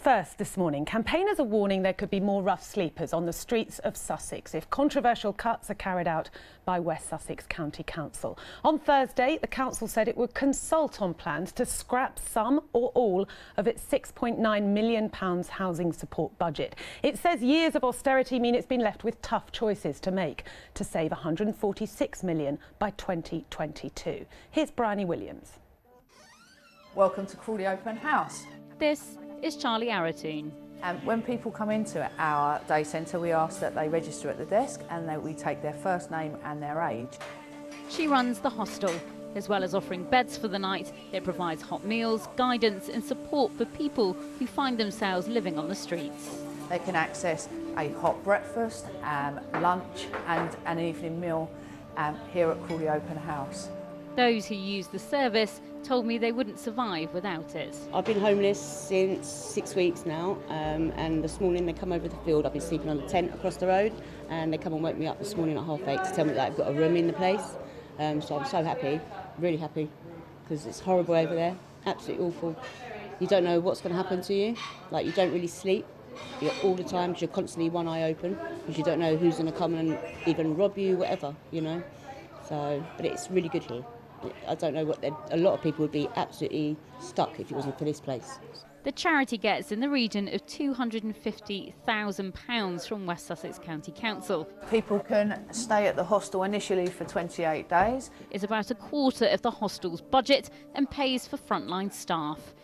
First this morning, campaigners are warning there could be more rough sleepers on the streets of Sussex if controversial cuts are carried out by West Sussex County Council. On Thursday, the council said it would consult on plans to scrap some or all of its £6.9 million housing support budget. It says years of austerity mean it's been left with tough choices to make to save £146 million by 2022. Here's Bryony Williams. Welcome to Crawley Open House. This is Charlie Aratoon. When people come into our day centre, we ask that they register at the desk and that we take their first name and their age. She runs the hostel. As well as offering beds for the night, it provides hot meals, guidance and support for people who find themselves living on the streets. They can access a hot breakfast, lunch and an evening meal here at Crawley Open House. Those who use the service told me they wouldn't survive without it. I've been homeless since 6 weeks now, and this morning they come over the field. I've been sleeping on the tent across the road, and they come and wake me up this morning at 8:30 to tell me that I've got a room in the place. So I'm so happy, really happy, because it's horrible over there, absolutely awful. You don't know what's going to happen to you, like you don't really sleep. You're all the time, because you're constantly one eye open, because you don't know who's going to come and even rob you, whatever, you know. So, but it's really good here. I don't know a lot of people would be absolutely stuck if it wasn't for this place. The charity gets in the region of £250,000 from West Sussex County Council. People can stay at the hostel initially for 28 days. It's about a quarter of the hostel's budget and pays for frontline staff.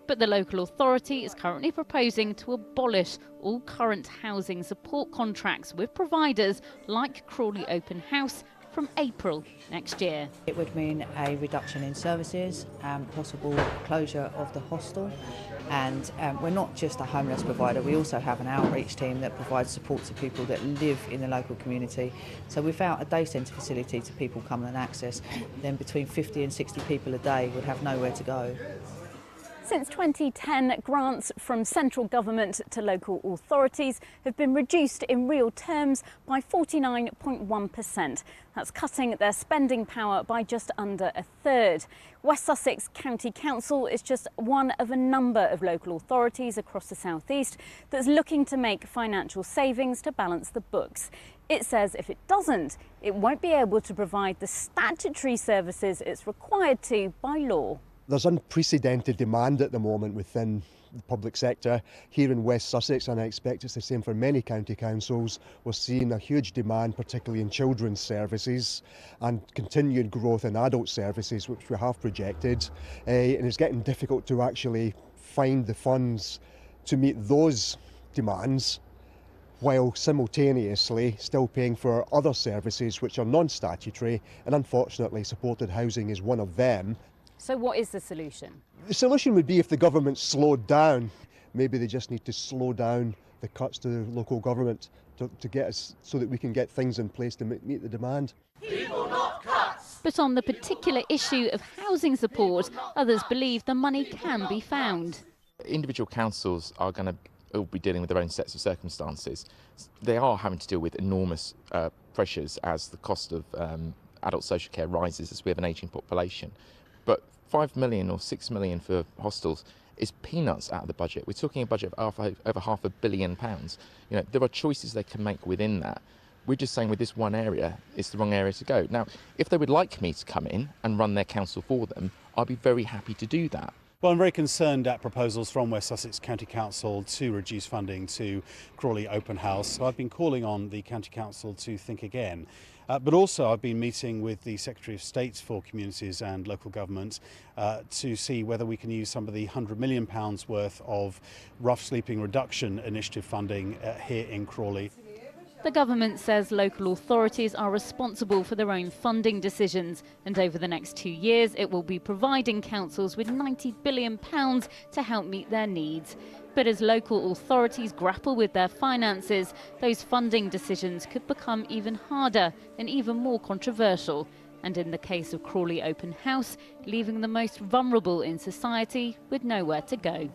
But the local authority is currently proposing to abolish all current housing support contracts with providers like Crawley Open House from April next year. It would mean a reduction in services, possible closure of the hostel, and we're not just a homeless provider, we also have an outreach team that provides support to people that live in the local community. So without a day centre facility to people come and access, then between 50 and 60 people a day would have nowhere to go. Since 2010, grants from central government to local authorities have been reduced in real terms by 49.1%. That's cutting their spending power by just under a third. West Sussex County Council is just one of a number of local authorities across the South East that's looking to make financial savings to balance the books. It says if it doesn't, it won't be able to provide the statutory services it's required to by law. There's unprecedented demand at the moment within the public sector here in West Sussex, and I expect it's the same for many county councils. We're seeing a huge demand, particularly in children's services, and continued growth in adult services, which we have projected. And it's getting difficult to actually find the funds to meet those demands, while simultaneously still paying for other services which are non-statutory, and unfortunately supported housing is one of them. So what is the solution? The solution would be if the government slowed down. Maybe they just need to slow down the cuts to local government to get us so that we can get things in place to meet the demand. People, not cuts. But on the particular issue of housing support, others believe the money can be found. Individual councils are going to all be dealing with their own sets of circumstances. They are having to deal with enormous pressures as the cost of adult social care rises as we have an ageing population. But 5 million or 6 million for hostels is peanuts out of the budget. We're talking a budget of over £500 million. You know, there are choices they can make within that. We're just saying with this one area, it's the wrong area to go. Now, if they would like me to come in and run their council for them, I'd be very happy to do that. Well, I'm very concerned at proposals from West Sussex County Council to reduce funding to Crawley Open House. So I've been calling on the County Council to think again. But also I've been meeting with the Secretary of State for Communities and Local Government to see whether we can use some of the £100 million worth of rough sleeping reduction initiative funding here in Crawley. The government says local authorities are responsible for their own funding decisions, and over the next 2 years it will be providing councils with £90 billion to help meet their needs. But as local authorities grapple with their finances, those funding decisions could become even harder and even more controversial. And in the case of Crawley Open House, leaving the most vulnerable in society with nowhere to go.